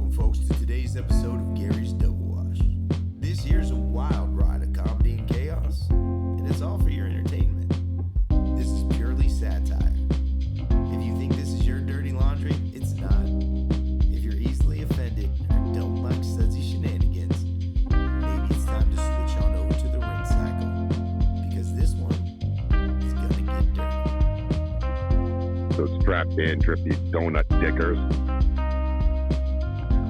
Welcome, folks, to today's episode of Gary's Double Wash. This year's a wild ride of comedy and chaos, and it's all for your entertainment. This is purely satire. If you think this is your dirty laundry, it's not. If you're easily offended or don't like sudsy shenanigans, maybe it's time to switch on over to the ring cycle, because this one is gonna get dirty. So strap in, trippy donut dickers.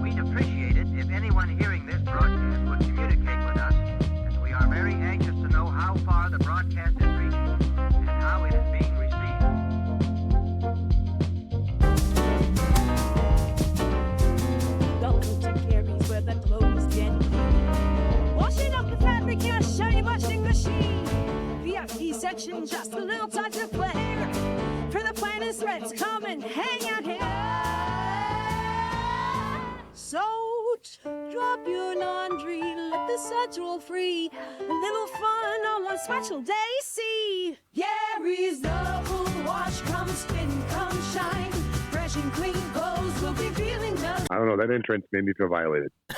We'd appreciate it if anyone hearing this broadcast would communicate with us, as we are very anxious to know how far the broadcast is reaching and how it is being received. Welcome to Gary's, where the clothes get clean. Washing up the fabric in a shiny washing machine. VIP section, just a little touch of flair. For the finest threads, come and hang out here. So drop your laundry, let the suds roll free. A little fun on one special day, see. Gary's double wash, come spin, come shine. Fresh and clean clothes will be feeling just. I don't know, that entrance made me feel violated. I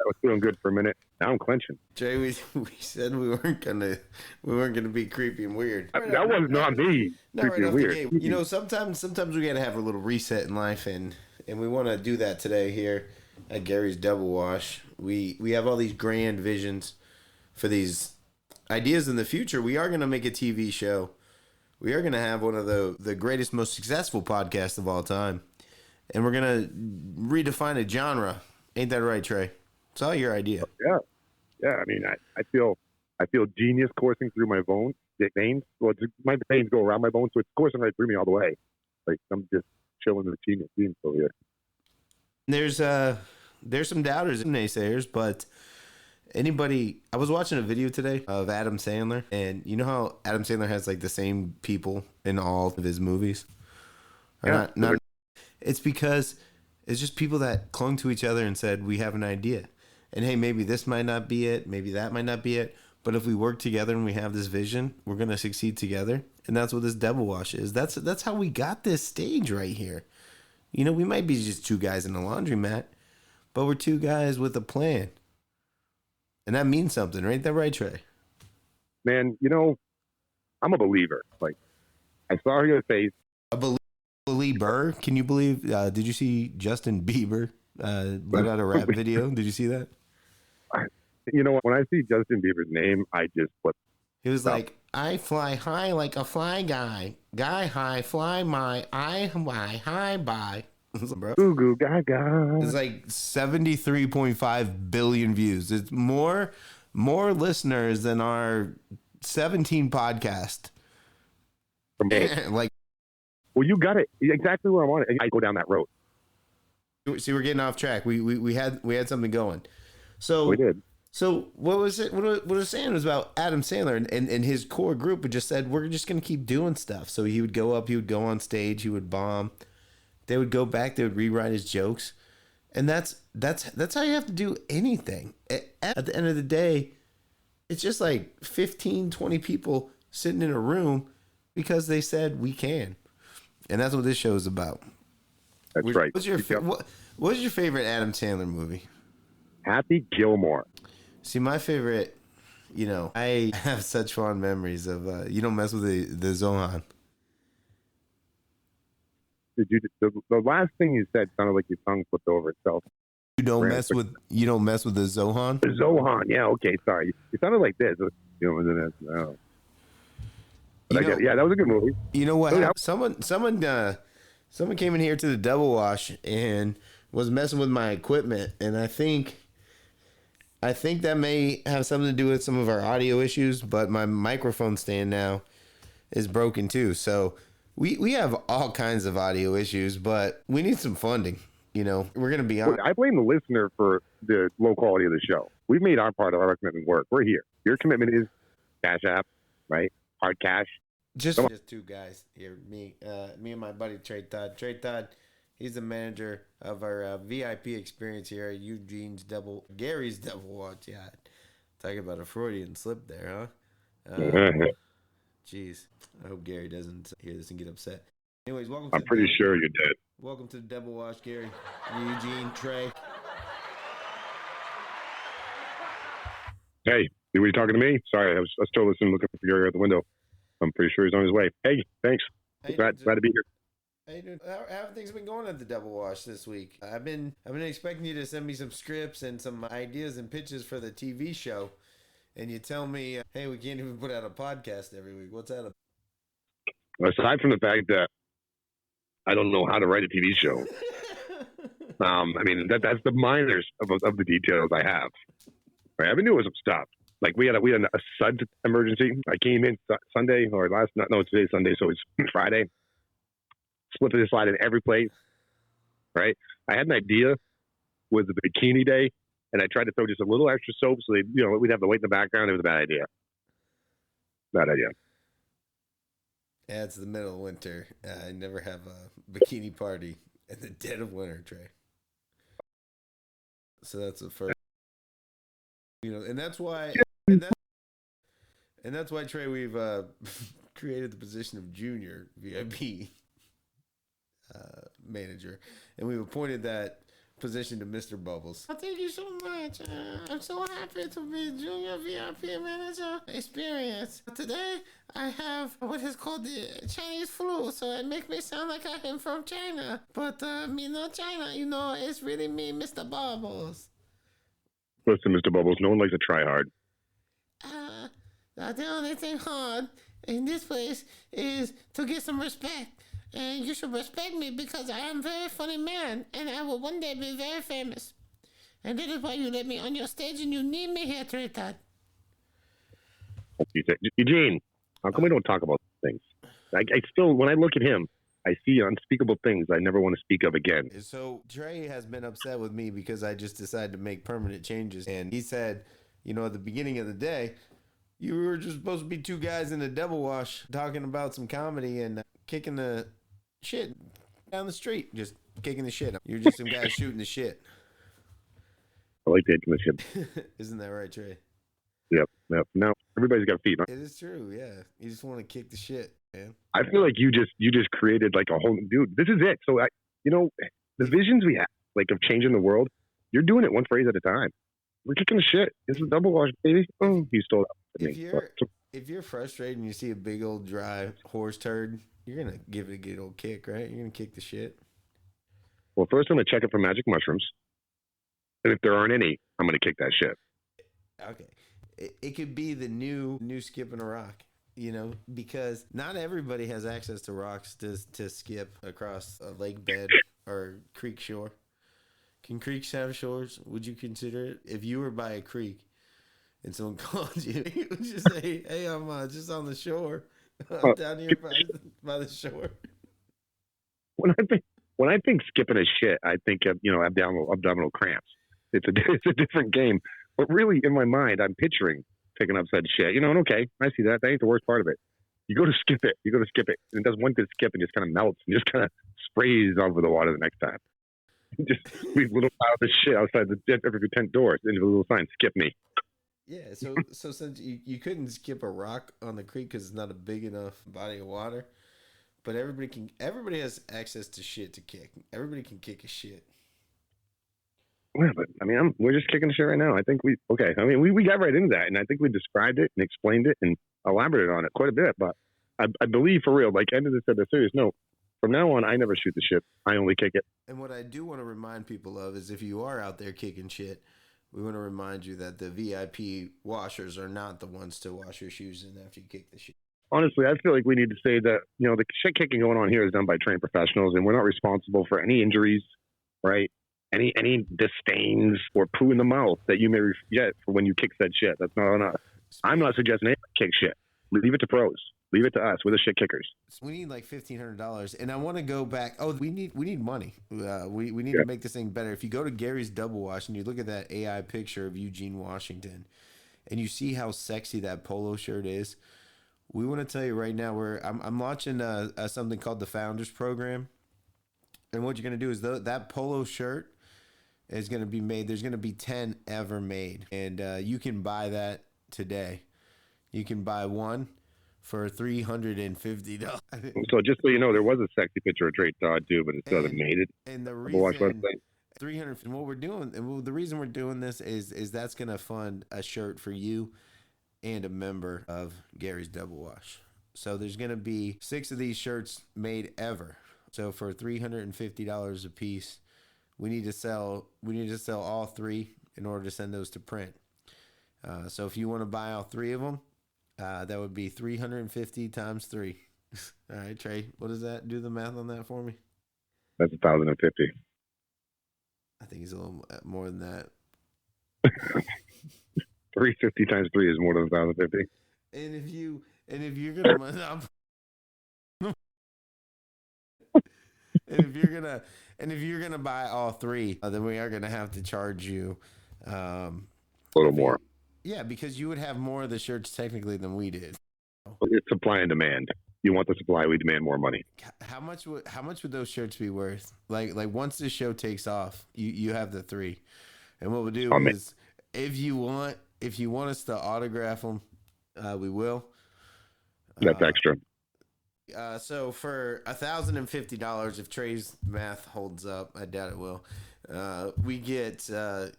was feeling good for a minute. Now I'm clenching. Trey, we said we weren't gonna be creepy and weird. That was not me. Not Creepy right and off the weird. gate. You know, sometimes we gotta have a little reset in life, and we want to do that today here at Gary's Double Wash. We have all these grand visions for these ideas in the future. We are gonna make a TV show. We are gonna have one of the greatest, most successful podcasts of all time, and we're gonna redefine a genre. Ain't that right, Trey? It's all your idea. Yeah. I mean, I feel genius coursing through my veins. Well, my veins go around my bones, so it's coursing right through me all the way. Like I'm just chilling with genius being over here. There's some doubters and naysayers, but I was watching a video today of Adam Sandler, and you know how Adam Sandler has like the same people in all of his movies? Yeah. Not it's because it's just people that clung to each other and said, we have an idea. And hey, maybe this might not be it, maybe that might not be it, but if we work together and we have this vision, we're going to succeed together. And that's what this Double Wash is. That's how we got this stage right here. You know, we might be just two guys in a laundromat, but we're two guys with a plan. And that means something, right? That right, Trey? Man, you know, I'm a believer. Like I saw your face. A believer? Can you believe? Did you see Justin Bieber let out a rap video? Did you see that? You know, when I see Justin Bieber's name, I just flip. He was like, I fly high like a fly guy. Guy high, fly my, I high bye. Bro. Goo goo gaga. It's like 73.5 billion views. It's more listeners than our 17 podcast. Like, well, you got it exactly where I want it. I go down that road. see, we're getting off track. We had something going. So We did. So what was it? What I was saying was about Adam Sandler and his core group had just said, we're just going to keep doing stuff. So he would go up, he would go on stage, he would bomb. They would go back, they would rewrite his jokes. And that's how you have to do anything. At the end of the day, it's just like 15, 20 people sitting in a room because they said we can. And that's what this show is about. That's right. What's your favorite Adam Sandler movie? Happy Gilmore. See, my favorite, you know, I have such fond memories of You Don't Mess with the Zohan. Did you? The last thing you said sounded like your tongue flipped over itself. You don't mess with the Zohan? The Zohan. Yeah. Okay. Sorry. It sounded like this. You know, no. Yeah, that was a good movie. You know what? Oh, yeah. Someone came in here to the Double Wash and was messing with my equipment, and I think that may have something to do with some of our audio issues, but my microphone stand now is broken too. So we have all kinds of audio issues, but we need some funding. You know, we're going to be on. I blame the listener for the low quality of the show. We've made our part of our commitment work. We're here. Your commitment is Cash App, right? Hard cash. Just two guys here. Me and my buddy Trey Todd. Trey Todd, he's the manager of our VIP experience here at Gary's Double Watch. Yeah, talking about a Freudian slip there, huh? Jeez, I hope Gary doesn't hear this and get upset. Anyways, welcome. I'm pretty sure you did. Welcome to the Double Wash, Gary, Eugene, Trey. Hey, were you talking to me? Sorry, I was still listening, looking for Gary out the window. I'm pretty sure he's on his way. Hey, thanks. Glad to be here. How you doing? How have things been going at the Double Wash this week? I've been expecting you to send me some scripts and some ideas and pitches for the TV show, and you tell me, hey, we can't even put out a podcast every week. What's that about? Aside from the fact that I don't know how to write a TV show, I mean that's the minors of the details I have. Right? I've been doing some stuff. Like we had a sud emergency. I came in Sunday or today's Sunday, so it's Friday. Slipping and sliding every place. Right? I had an idea with the bikini day, and I tried to throw just a little extra soap so we'd have the weight in the background. It was a bad idea. Bad idea. Yeah, it's the middle of winter. I never have a bikini party in the dead of winter, Trey. So that's the first. And that's why, and that's why, Trey, we've created the position of junior VIP manager, and we've appointed that position to Mr. Bubbles. Thank you so much. I'm so happy to be junior VIP manager experience. Today, I have what is called the Chinese flu, so it makes me sound like I am from China. But me not China, it's really me, Mr. Bubbles. Listen, Mr. Bubbles, no one likes to try hard. The only thing hard in this place is to get some respect. And you should respect me because I am a very funny man, and I will one day be very famous. And that is why you let me on your stage, and you need me here, Trey. Eugene, how come we don't talk about things? I still, when I look at him, I see unspeakable things I never want to speak of again. So Trey has been upset with me because I just decided to make permanent changes. And he said, at the beginning of the day, you were just supposed to be two guys in a Double Wash talking about some comedy and kicking the shit down the street. Just kicking the shit. You're just some guys shooting the shit. I like the intimacy. Isn't that right, Trey? Yep. Now, everybody's got feet, huh? It is true, yeah. You just want to kick the shit, man. I feel like you just created like a whole dude. This is it. So the visions we have, like of changing the world, you're doing it one phrase at a time. We're kicking the shit. This is Double Wash, baby. Oh, you stole that. If you're frustrated and you see a big old dry horse turd, you're gonna give it a good old kick, right? You're gonna kick the shit. Well, first I'm gonna check it for magic mushrooms, and if there aren't any, I'm gonna kick that shit. Okay, it could be the new skipping a rock. Because not everybody has access to rocks to skip across a lake bed or creek shore. Can creeks have shores? Would you consider it? If you were by a creek and someone called you, you would just say, hey, I'm just on the shore. I'm down here by the shore. When I think skipping a shit, I think of, abdominal cramps. It's a different game. But really, in my mind, I'm picturing picking up said shit. And okay, I see that. That ain't the worst part of it. You go to skip it, and it does one good skip and just kind of melts and just kind of sprays over the water the next time. Just leave little piles of shit outside every tent doors into a little sign, skip me. Yeah, so since you couldn't skip a rock on the creek because it's not a big enough body of water, but everybody has access to shit to kick. Everybody can kick a shit. Yeah, but we're just kicking the shit right now. I think we got right into that, and I think we described it and explained it and elaborated on it quite a bit. But I believe for real, like ended this at a serious note. From now on, I never shoot the shit. I only kick it. And what I do want to remind people of is if you are out there kicking shit, we want to remind you that the VIP washers are not the ones to wash your shoes in after you kick the shit. Honestly, I feel like we need to say that, the shit kicking going on here is done by trained professionals, and we're not responsible for any injuries, right? Any disdains or poo in the mouth that you may get for when you kick said shit. That's not on us. I'm not suggesting anybody kick shit. Leave it to pros. Leave it to us. We're the shit kickers. We need like $1,500, and I want to go back. Oh, we need money. We need to make this thing better. If you go to Gary's Double Wash and you look at that AI picture of Eugene, Washington, and you see how sexy that polo shirt is, we want to tell you right now I'm launching something called the Founders Program, and what you're going to do is that polo shirt is going to be made. There's going to be 10 ever made, and you can buy that today. You can buy one for $350. So just so you know, there was a sexy picture of Trey Todd too, but it still hasn't made it. And the on the Watch reason website. 300. And what we're doing, and the reason we're doing this is that's gonna fund a shirt for you and a member of Gary's Double Wash. So there's gonna be 6 of these shirts made ever. So for $350 a piece, we need to sell all 3 in order to send those to print. So if you want to buy all 3 of them, that would be 350 times 3. All right, Trey, what is that? Do the math on that for me. That's 1,050. I think he's a little more than that. 350 times 3 is more than 1,050. And if you're gonna and if you're gonna buy all 3, then we are gonna have to charge you A little more. Yeah, because you would have more of the shirts technically than we did. It's supply and demand. You want the supply, we demand more money. How much would those shirts be worth? Like once this show takes off, you have the 3, and what we'll do is if you want us to autograph them, we will. That's extra. So for $1,050, if Trey's math holds up, I doubt it will.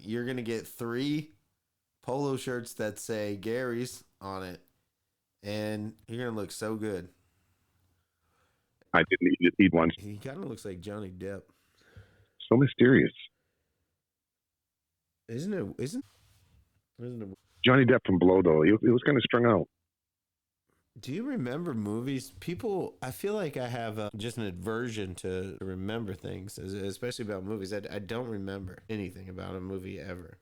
You're gonna get 3 polo shirts that say Gary's on it, and you're gonna look so good. I didn't eat one. He kind of looks like Johnny Depp. So mysterious. Isn't it? Johnny Depp from Blow, though. He was kind of strung out. Do you remember movies? I feel like I have just an aversion to remember things, especially about movies. I don't remember anything about a movie ever.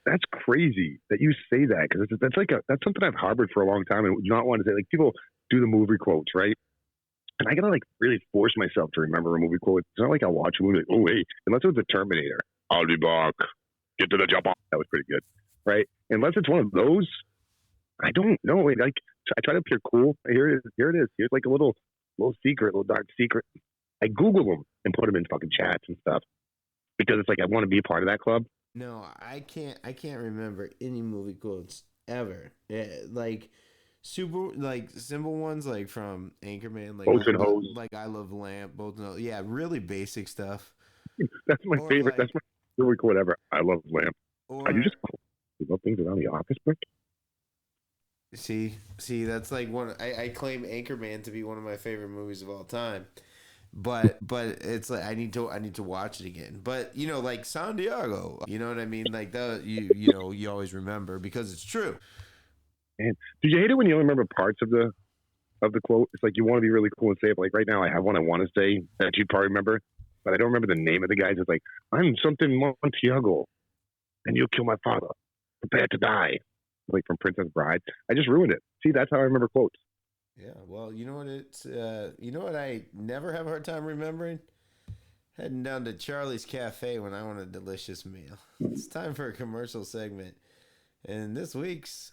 That's crazy that you say that, because that's something I've harbored for a long time and not want to say. Like, people do the movie quotes, right? And I gotta really force myself to remember a movie quote. It's not like I'll watch a movie like, oh wait, unless it was The Terminator. I'll be back. Get to the job. That was pretty good, right? Unless it's one of those, I don't know. I try to appear cool. Here it is. Here's like a little secret, little dark secret. I Google them and put them in fucking chats and stuff because it's like I want to be a part of that club. No, I can't remember any movie quotes ever. Like super, like simple ones, like from Anchorman, like Boats and Hoes. like I Love Lamp, Boats and Hoes. Yeah, really basic stuff. That's my favorite. That's my movie quote ever. I love Lamp. Are you just love things around the office, Brick? See, that's like one. I claim Anchorman to be one of my favorite movies of all time. But it's like I need to watch it again. But like San Diego, you know what I mean? Like you always remember because it's true. And did you hate it when you only remember parts of the quote? It's like you want to be really cool and say it. Like right now, I have one I want to say that you'd probably remember, but I don't remember the name of the guys. It's like, I'm something Montiago, and you'll kill my father. Prepare to die. Like from Princess Bride. I just ruined it. See, that's how I remember quotes. Yeah, well, you know what I never have a hard time remembering? Heading down to Charlie's Cafe when I want a delicious meal. It's time for a commercial segment. And this week's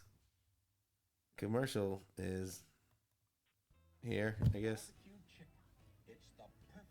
commercial is here, I guess.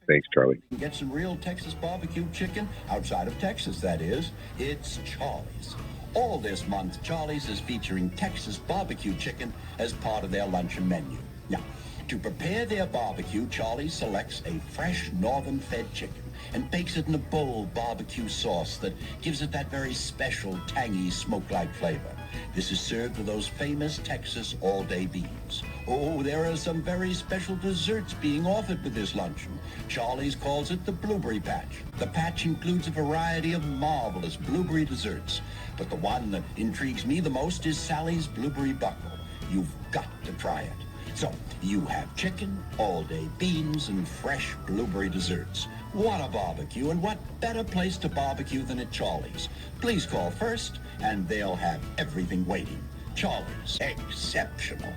Thanks, Charlie. Get some real Texas barbecue chicken outside of Texas, that is. It's Charlie's. All this month, Charlie's is featuring Texas barbecue chicken as part of their luncheon menu. Now, to prepare their barbecue, Charlie's selects a fresh northern-fed chicken and bakes it in a bold barbecue sauce that gives it that very special, tangy, smoke-like flavor. This is served with those famous Texas all-day beans. Oh, there are some very special desserts being offered with this luncheon. Charlie's calls it the Blueberry Patch. The patch includes a variety of marvelous blueberry desserts, but the one that intrigues me the most is Sally's Blueberry Buckle. You've got to try it. So, you have chicken, all-day beans, and fresh blueberry desserts. What a barbecue, and what better place to barbecue than at Charlie's? Please call first, and they'll have everything waiting. Charlie's, exceptional.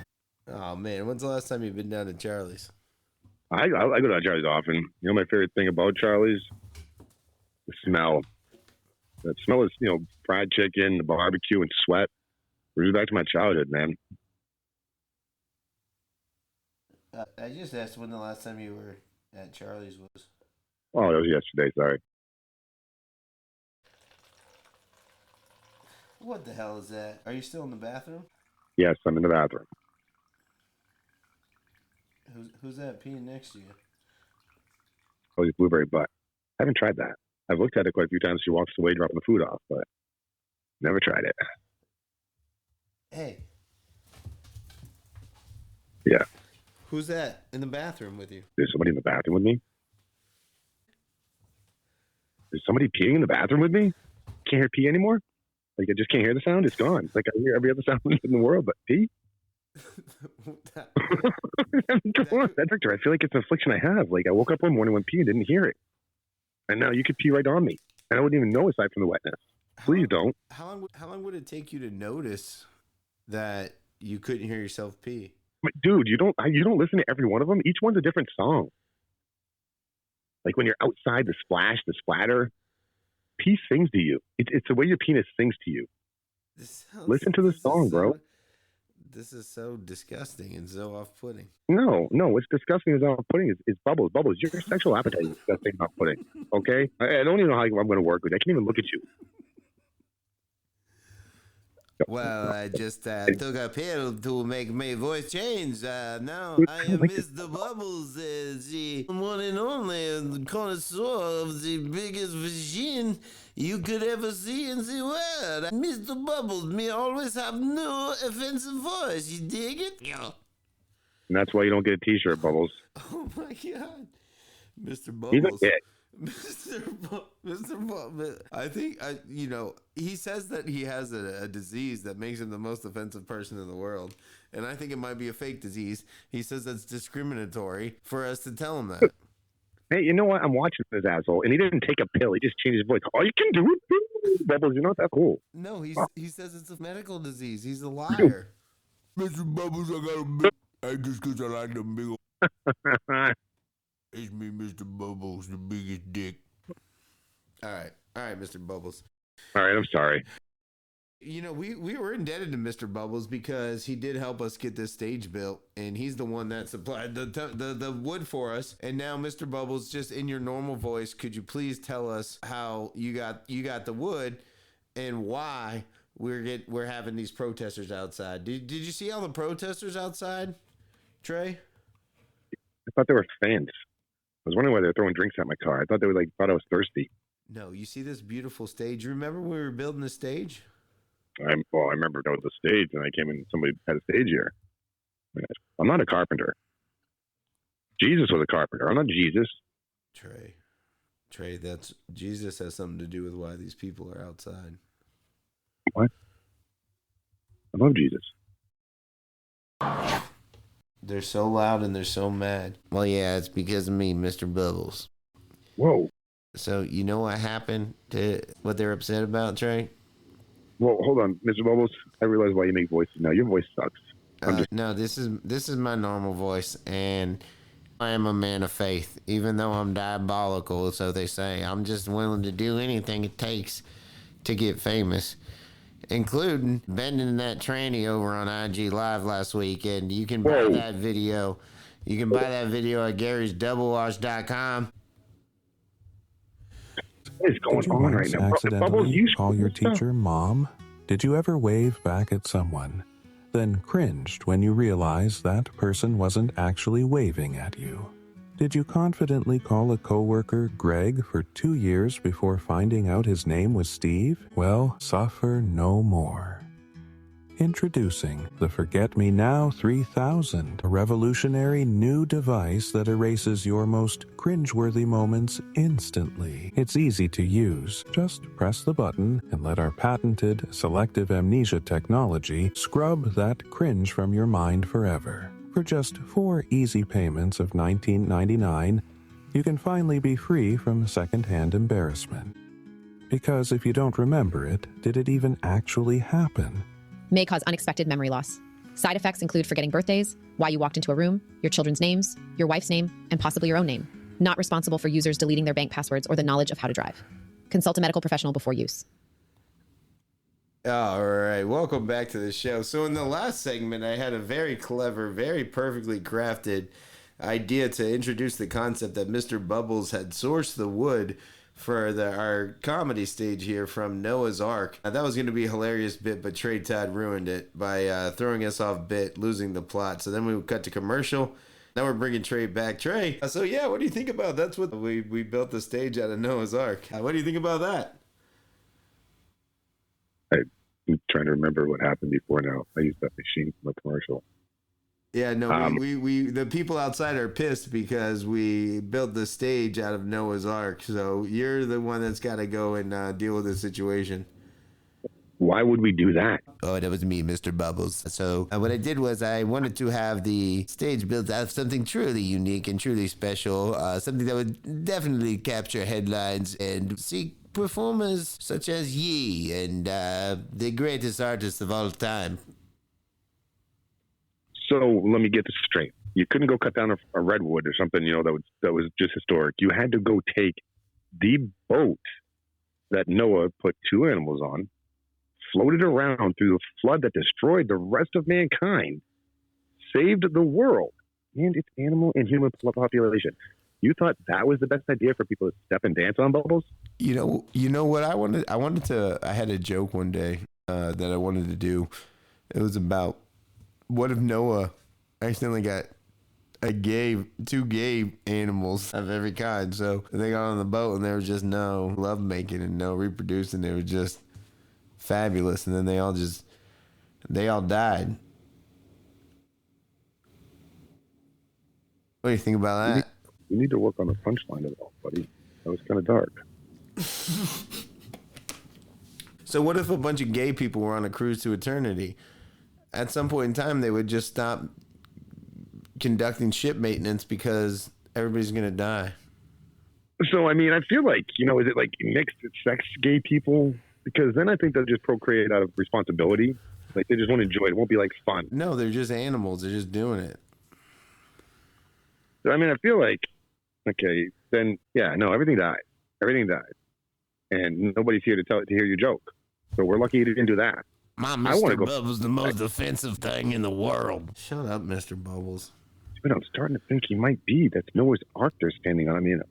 Oh, man, when's the last time you've been down to Charlie's? I go down to Charlie's often. You know my favorite thing about Charlie's? The smell. That smell is, fried chicken, the barbecue, and sweat. Brings me back to my childhood, man. I just asked when the last time you were at Charlie's was. Oh, that was yesterday. Sorry. What the hell is that? Are you still in the bathroom? Yes, I'm in the bathroom. Who's that peeing next to you? Oh, his blueberry butt. I haven't tried that. I've looked at it quite a few times. She walks away dropping the food off, but never tried it. Hey. Yeah. Who's that in the bathroom with you? There's somebody in the bathroom with me? There's somebody peeing in the bathroom with me? Can't hear pee anymore? Like, I just can't hear the sound? It's gone. Like, I hear every other sound in the world, but pee? Come on, that's Victor. I feel like it's an affliction I have. Like, I woke up one morning when pee and didn't hear it. And now you could pee right on me. And I wouldn't even know aside from the wetness. Please don't. How long would it take you to notice that you couldn't hear yourself pee? But dude, you don't listen to every one of them. Each one's a different song. Like when you're outside, the splash, the splatter, pee sings to you. It's the way your penis sings to you. Listen to the song, bro. This is so disgusting and so off-putting. No, what's disgusting is off-putting is Bubbles. Bubbles, your sexual appetite is disgusting and off-putting. Okay? I don't even know how I'm going to work with you. I can't even look at you. Well, I just took a pill to make my voice change. Now I am Mr. Bubbles, the one and only connoisseur of the biggest vagine you could ever see in the world. Mr. Bubbles, me always have no offensive voice. You dig it? Yeah. And that's why you don't get a T-shirt, Bubbles. Oh my God, Mr. He's Bubbles. a dick. Mr. Bubbles. I think he says that he has a disease that makes him the most offensive person in the world, and I think it might be a fake disease. He says that's discriminatory for us to tell him that. Hey, you know what? I'm watching this asshole, and he didn't take a pill. He just changed his voice. Oh, you can do it, Bubbles. You're not that cool. No, he says it's a medical disease. He's a liar. Mr. Bubbles, I got a big. I just because I like the big. It's me, Mr. Bubbles, the biggest dick. All right, Mr. Bubbles. All right, I'm sorry. You know, we were indebted to Mr. Bubbles because he did help us get this stage built, and he's the one that supplied the wood for us. And now, Mr. Bubbles, just in your normal voice, could you please tell us how you got the wood and why we're having these protesters outside? Did you see all the protesters outside, Trey? I thought they were fans. I was wondering why they were throwing drinks at my car. I thought they were thought I was thirsty. No, you see this beautiful stage. You remember when we were building the stage? I remember that was the stage, and I came in. Somebody had a stage here. I'm not a carpenter. Jesus was a carpenter. I'm not Jesus. Trey, that's Jesus has something to do with why these people are outside. What? I love Jesus. They're so loud and they're so mad. Well, yeah, it's because of me, Mr. Bubbles. Whoa. So, you know what happened to what they're upset about, Trey? Well, hold on, Mr. Bubbles. I realize why you make voices now. Your voice sucks. No, this is my normal voice, and I am a man of faith, even though I'm diabolical, so they say. I'm just willing to do anything it takes to get famous, including bending that tranny over on IG Live last week, and you can buy that video. You can buy that video at Gary'sDoubleWash.com. What is going on right now? Accidentally call your teacher Mom? Did you ever wave back at someone, then cringed when you realized that person wasn't actually waving at you? Did you confidently call a coworker Greg for 2 years before finding out his name was Steve? Well, suffer no more. Introducing the Forget Me Now 3000, a revolutionary new device that erases your most cringeworthy moments instantly. It's easy to use. Just press the button and let our patented selective amnesia technology scrub that cringe from your mind forever. For just 4 easy payments of $19.99, you can finally be free from secondhand embarrassment. Because if you don't remember it, did it even actually happen? May cause unexpected memory loss. Side effects include forgetting birthdays, why you walked into a room, your children's names, your wife's name, and possibly your own name. Not responsible for users deleting their bank passwords or the knowledge of how to drive. Consult a medical professional before use. All right, welcome back to the show. So in the last segment, I had a very clever, very perfectly crafted idea to introduce the concept that Mr. Bubbles had sourced the wood for our comedy stage here from Noah's Ark. That was going to be a hilarious bit, but Trey Todd ruined it by throwing us off bit, losing the plot. So then we would cut to commercial, Now we're bringing Trey back. Trey, so yeah, what do you think about that's what we built the stage out of Noah's Ark. What do you think about that? I'm trying to remember what happened before now. I used that machine from a commercial. Yeah, no, we the people outside are pissed because we built the stage out of Noah's Ark. So you're the one that's got to go and deal with the situation. Why would we do that? Oh, that was me, Mr. Bubbles. So what I did was I wanted to have the stage built out of something truly unique and truly special, something that would definitely capture headlines and see performers such as ye and the greatest artists of all time. So let me get this straight. You couldn't go cut down a redwood or something, that was just historic. You had to go take the boat that Noah put two animals on, floated around through the flood that destroyed the rest of mankind, saved the world and its animal and human population. You thought that was the best idea for people to step and dance on, Bubbles? You know what I wanted? I had a joke one day that I wanted to do. It was about, what if Noah accidentally got two gay animals of every kind? So they got on the boat and there was just no lovemaking and no reproducing. They were just fabulous, and then they all died. What do you think about that? You need to work on the punchline of it all, buddy. That was kind of dark. So what if a bunch of gay people were on a cruise to eternity? At some point in time, they would just stop conducting ship maintenance because everybody's going to die. So, I mean, I feel like, is it like mixed sex gay people? Because then I think they'll just procreate out of responsibility. Like, they just won't enjoy it. It won't be like fun. No, they're just animals. They're just doing it. So, I mean, I feel like, okay, then, yeah, no, everything died. Everything died. And nobody's here to hear your joke. So we're lucky you didn't do that. My Mr. Bubbles, the most offensive thing in the world. Shut up, Mr. Bubbles. But I'm starting to think he might be. That's Noah's Ark they're standing on. I mean,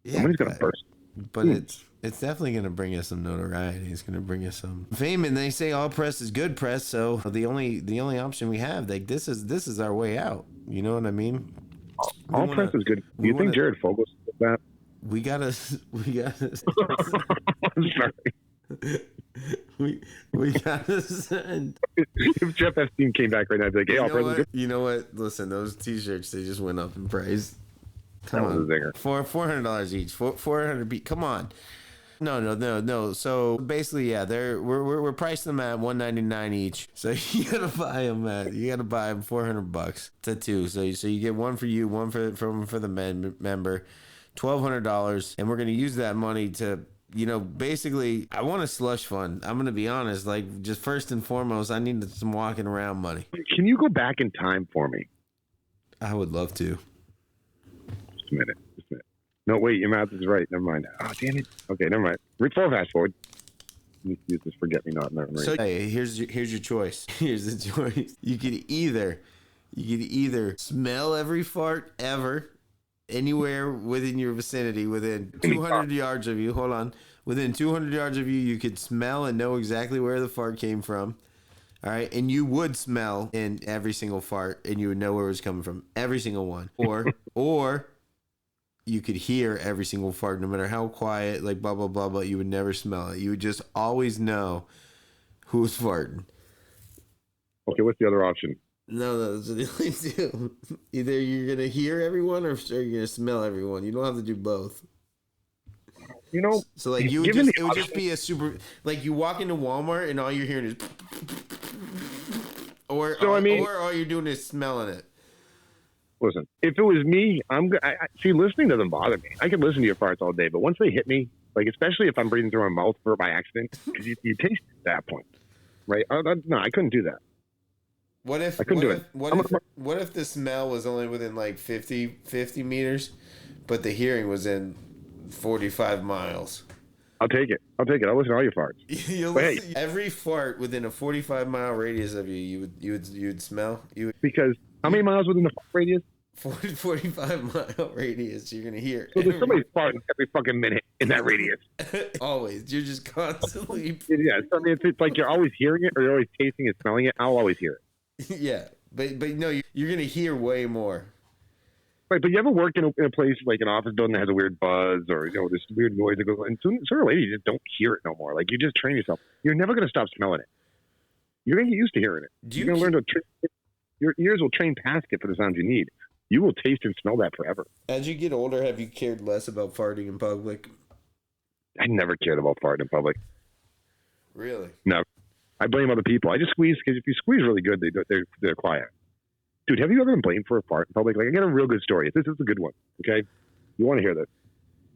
somebody's going to burst. But it's definitely going to bring us some notoriety. It's going to bring us some fame. And they say all press is good press. So the only option we have, like, this is our way out. You know what I mean? All press is good. Do you think Jared Fogel's that? We gotta. I'm sorry. we gotta send. If Jeff Epstein came back right now, I'd be like, "Hey, all press is good." You know what? Listen, those T-shirts, they just went up in price. Come on, zinger. $400 each. 400. Come on. No. So basically, yeah, we're pricing them at $199 each. So you gotta buy them $400 to two. So you get one for you, one for the member, $1,200, and we're gonna use that money to, basically, I want a slush fund. I'm gonna be honest. Like, just first and foremost, I need some walking around money. Can you go back in time for me? I would love to. Just a minute. No, wait, your math is right. Never mind. Oh, damn it. Okay, never mind. Fast forward. Use this forget-me-not memory. So hey, here's your choice. Here's the choice. You could either smell every fart ever anywhere within your vicinity, within 200 yards of you. Hold on. Within 200 yards of you, you could smell and know exactly where the fart came from. All right, and you would smell in every single fart, and you would know where it was coming from, every single one. Or you could hear every single fart, no matter how quiet, like blah, blah, blah, blah. You would never smell it. You would just always know who was farting. Okay, what's the other option? No, those are the only two. Either you're going to hear everyone or you're going to smell everyone. You don't have to do both. So like it would just be a super, like you walk into Walmart and all you're hearing is, or all you're doing is smelling it. Listen, if it was me, see, listening doesn't bother me. I can listen to your farts all day, but once they hit me, like, especially if I'm breathing through my mouth by accident, because you taste it at that point, right? No, I couldn't do that. What if the smell was only within like 50 meters, but the hearing was in 45 miles? I'll take it. I'll listen to all your farts. Every fart within a 45-mile radius of you would smell. Because how many miles within the radius? 45-mile radius. You're gonna hear. So there's somebody farting every fucking minute in that radius. Always. You're just constantly. Yeah. So, I mean, it's like you're always hearing it, or you're always tasting it, smelling it. I'll always hear it. Yeah, but no, you're gonna hear way more. Right, but you ever work in a place like an office building that has a weird buzz or this weird noise that goes, and sooner or later you just don't hear it no more. Like you just train yourself. You're never going to stop smelling it. You're going to get used to hearing it. You're going to learn to. Your ears will train past it for the sounds you need. You will taste and smell that forever. As you get older, have you cared less about farting in public? I never cared about farting in public. Really? No. I blame other people. I just squeeze, because if you squeeze really good, they're quiet. Dude, have you ever been blamed for a fart in public? Like, I got a real good story. This is a good one, okay? You want to hear this?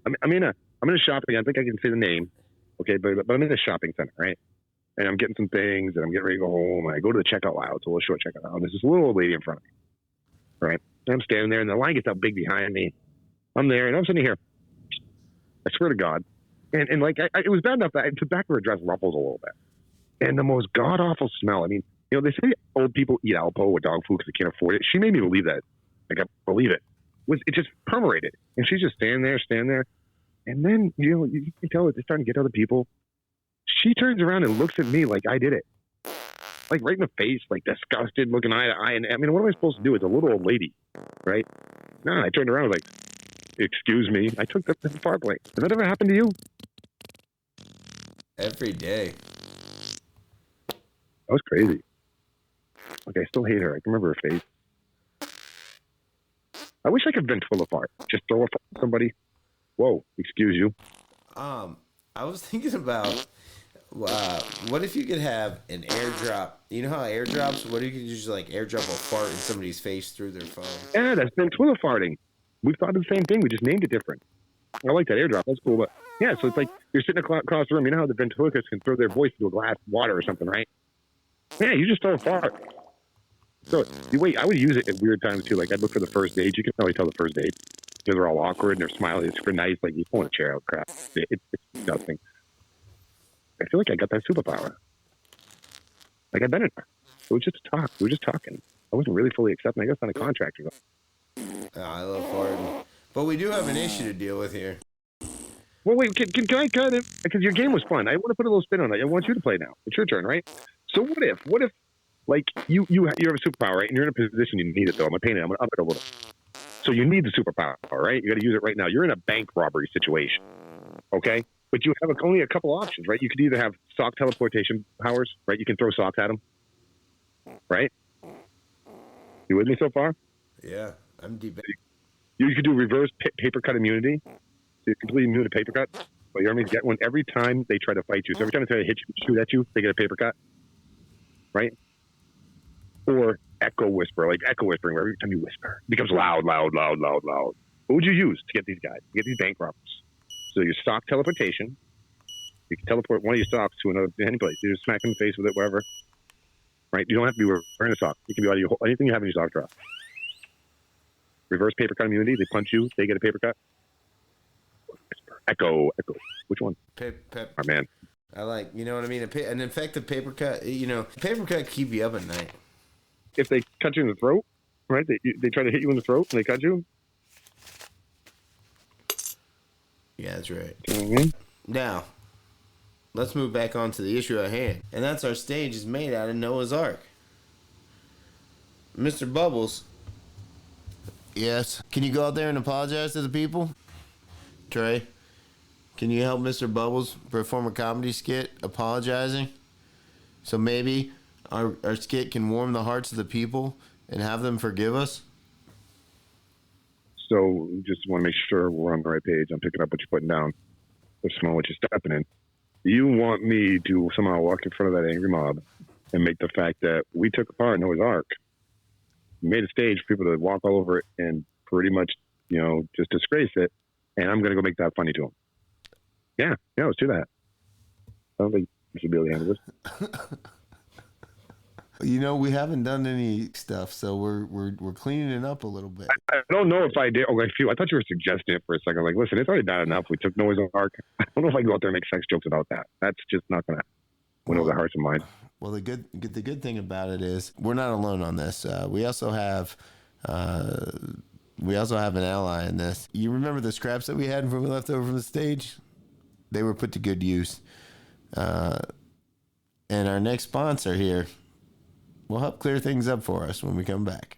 I'm in a shopping. I think I can say the name, okay? But I'm in a shopping center, right? And I'm getting some things, and I'm getting ready to go home. And I go to the checkout aisle. It's a little short checkout aisle. And there's this little old lady in front of me, right? And I'm standing there, and the line gets out big behind me. I'm there, and I'm sitting here. I swear to God. And it was bad enough that the back of her dress ruffles a little bit. And the most god-awful smell. I mean, they say old people eat Alpo or dog food because they can't afford it. She made me believe that. Like, I believe it. It just permeated. And she's just standing there. And then, you can tell it's starting to get other people. She turns around and looks at me like I did it. Like, right in the face, like, disgusted, looking eye to eye. And, I mean, what am I supposed to do? It's a little old lady, right? No, I turned around and was like, excuse me. I took the fart break. Has that ever happened to you? Every day. That was crazy. Like, I still hate her. I can remember her face. I wish I could ventrilo fart. Just throw a fart at somebody. Whoa, excuse you. I was thinking about what if you could have an airdrop? You know how airdrops? What if you could just like airdrop a fart in somebody's face through their phone? Yeah, that's ventrilo farting. We've thought of the same thing. We just named it different. I like that airdrop. That's cool. But yeah, so it's like you're sitting across the room. You know how the ventriloquists can throw their voice into a glass of water or something, right? Yeah, you just throw a fart. So I would use it at weird times too. Like I'd look for the first date. You can probably tell the first date because they're all awkward and they're smiling. It's super nice. Like you pulling a chair out, crap. It's nothing. I feel like I got that superpower. Like I've been in there. It was just a talk. We were just talking. I wasn't really fully accepting. I guess on a contract. I love farting, but we do have an issue to deal with here. Well, wait. Can I cut it? Because your game was fun. I want to put a little spin on it. I want you to play now. It's your turn, right? So what if? Like you have a superpower, right? And you're in a position you need it though. I'm gonna paint it. I'm gonna up it a little. So you need the superpower, right? You got to use it right now. You're in a bank robbery situation, okay? But you have only a couple options, right? You could either have sock teleportation powers, right? You can throw socks at them, right? You with me so far? Yeah, I'm deep. You could do reverse paper cut immunity. So you're completely immune to paper cuts. But your enemies get one every time they try to fight you. So every time they try to hit you, shoot at you, they get a paper cut, right? Or echo whisper, like echo whispering, where every time you whisper, it becomes loud. What would you use to get these guys, to get these bank robbers? So your sock teleportation, you can teleport one of your socks to any place. You just smack them in the face with it, wherever. Right? You don't have to be wearing a sock. You can be out of anything you have in your sock drawer. Reverse paper cut immunity. They punch you, they get a paper cut. Whisper. Echo. Which one? Pep. Oh, man. I like, you know what I mean? An effective paper cut, paper cut keep you up at night. If they cut you in the throat, right? They try to hit you in the throat and they cut you. Yeah, that's right. Mm-hmm. Now, let's move back on to the issue at hand. And that's our stage is made out of Noah's Ark. Mr. Bubbles. Yes. Can you go out there and apologize to the people? Trey, can you help Mr. Bubbles perform a comedy skit apologizing? So maybe our skit can warm the hearts of the people and have them forgive us? So just want to make sure we're on the right page. I'm picking up what you're putting down. Or smell what you're stepping in. You want me to somehow walk in front of that angry mob and make the fact that we took apart Noah's Ark, made a stage for people to walk all over it and pretty much, just disgrace it, and I'm going to go make that funny to them. Yeah, let's do that. I don't think we should be able to handle this. We haven't done any stuff, so we're cleaning it up a little bit. I don't know if I did. Oh, I thought you were suggesting it for a second. Like, listen, it's already bad enough. We took Noah's Ark. I don't know if I can go out there and make sex jokes about that. That's just not going to win over the hearts and minds. Well, the good thing about it is we're not alone on this. We also have an ally in this. You remember the scraps that we had when we left over from the stage? They were put to good use. And our next sponsor here will help clear things up for us when we come back.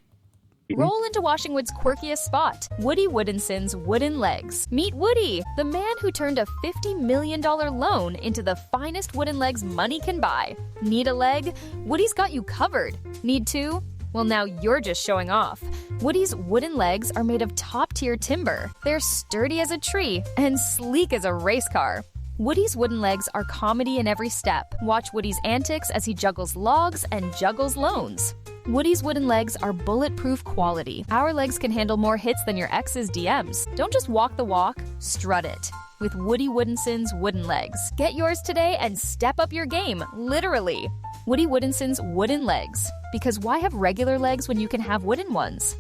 Roll into Washingwood's quirkiest spot, Woody Woodinson's Wooden Legs. Meet Woody, the man who turned a $50 million loan into the finest wooden legs money can buy. Need a leg? Woody's got you covered. Need two? Well, now you're just showing off. Woody's wooden legs are made of top-tier timber. They're sturdy as a tree and sleek as a race car. Woody's wooden legs are comedy in every step. Watch Woody's antics as he juggles logs and juggles loans. Woody's wooden legs are bulletproof quality. Our legs can handle more hits than your ex's DMs. Don't just walk the walk, strut it. With Woody Woodinson's Wooden Legs. Get yours today and step up your game, literally. Woody Woodinson's Wooden Legs. Because why have regular legs when you can have wooden ones?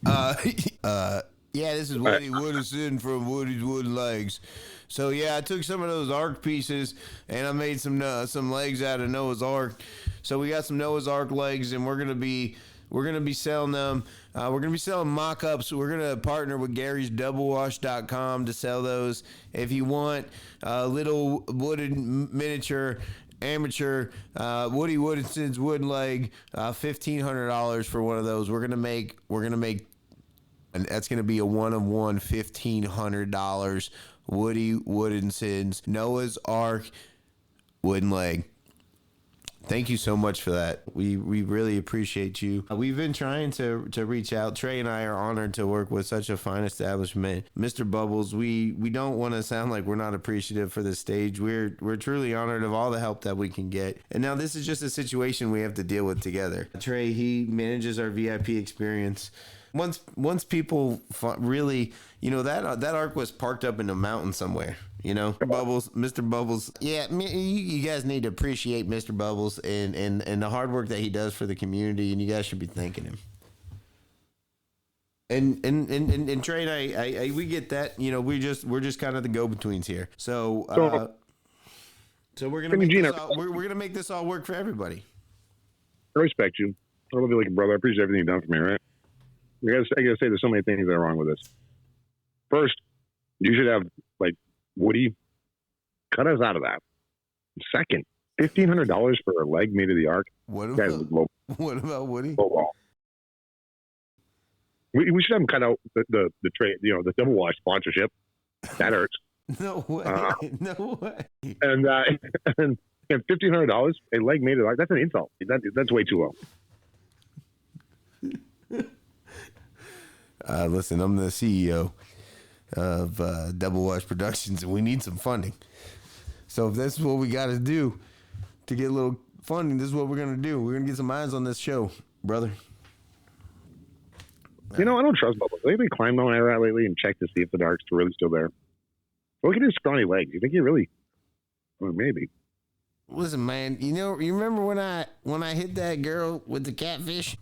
Yeah, this is Woody Woodinson from Woody's Wooden Legs. So yeah, I took some of those Ark pieces and I made some legs out of Noah's Ark. So we got some Noah's Ark legs, and we're gonna be selling them. We're gonna be selling mock-ups. We're gonna partner with Gary's Doublewash.com to sell those. If you want a little wooden miniature amateur Woody Woodinson's wooden leg, $1,500 for one of those. We're gonna make, and that's gonna be a one-of-one $1,500 Woody Woodinson's Noah's Ark wooden leg. Thank you so much for that. We really appreciate you. We've been trying to reach out. Trey and I are honored to work with such a fine establishment. Mr. Bubbles, we don't want to sound like we're not appreciative for this stage. We're truly honored of all the help that we can get. And now this is just a situation we have to deal with together. Trey, he manages our VIP experience. Once people really, that Ark was parked up in a mountain somewhere. Mr. Bubbles. Yeah, you guys need to appreciate Mr. Bubbles and the hard work that he does for the community, and you guys should be thanking him. And Trey and I we get that. We're just kind of the go-betweens here. So we're gonna make this all work for everybody. I respect you. I love you like a brother. I appreciate everything you've done for me. Right? I gotta say, there's so many things that are wrong with this. First, you should have Woody, cut us out of that. Second, $1,500 for a leg made of the Ark. What about Woody? We should have him cut out the trade, the Double Wash sponsorship. That hurts. No way. No way. And $1,500, a leg made of the Ark. That's an insult. That's way too low. Listen, I'm the CEO of Double Wash Productions, and we need some funding. So if that's what we got to do to get a little funding, this is what we're going to do. We're going to get some eyes on this show, brother. I don't trust Bubbles. Anybody climbed on that lately and checked to see if the Ark's really still there? Look at his scrawny legs. You think he really? Well, maybe. Listen, man. You remember when I hit that girl with the catfish?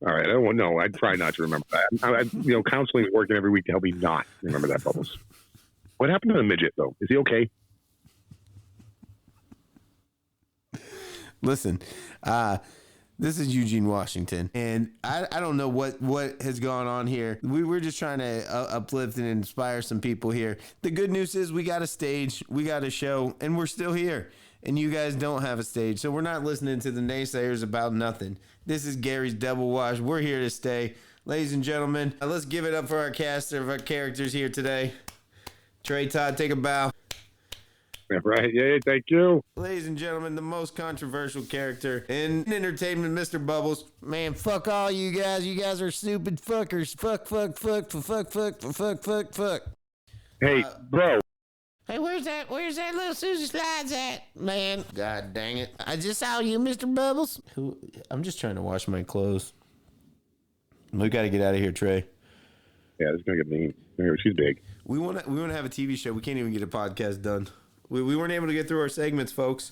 All right, I don't know. I try not to remember that. Counseling is working every week to help me not remember that, Bubbles. What happened to the midget, though? Is he okay? Listen, this is Eugene, Washington, and I don't know what has gone on here. We're just trying to uplift and inspire some people here. The good news is we got a stage, we got a show, and we're still here. And you guys don't have a stage, so we're not listening to the naysayers about nothing. This is Gary's Double Wash. We're here to stay. Ladies and gentlemen, let's give it up for our cast of our characters here today. Trey, Todd, take a bow. Right, yeah, thank you. Ladies and gentlemen, the most controversial character in entertainment, Mr. Bubbles. Man, fuck all you guys. You guys are stupid fuckers. Fuck. Hey, bro. Hey, where's that little Susie Slides at, man? God dang it. I just saw you, Mr. Bubbles. I'm just trying to wash my clothes. We got to get out of here, Trey. Yeah, it's going to get mean. She's big. We want to have a TV show. We can't even get a podcast done. We weren't able to get through our segments, folks.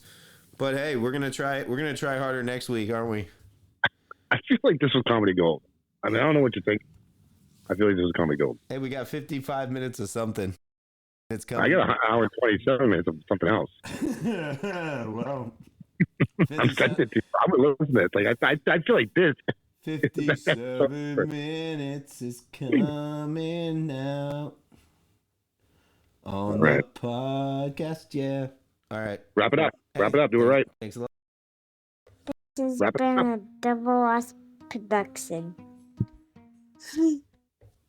But hey, we're going to try. We're going to try harder next week, aren't we? I feel like this was comedy gold. I mean, I don't know what you think. I feel like this was comedy gold. Hey, we got 55 minutes of something. It's coming. I got an hour and 27 minutes of something else. Well, I'm sensitive. I would listen to it. I feel like this. 57 minutes is coming out on the podcast. Yeah. All right. Wrap it up. Do it right. Thanks a lot. Wrap it up. a double loss production.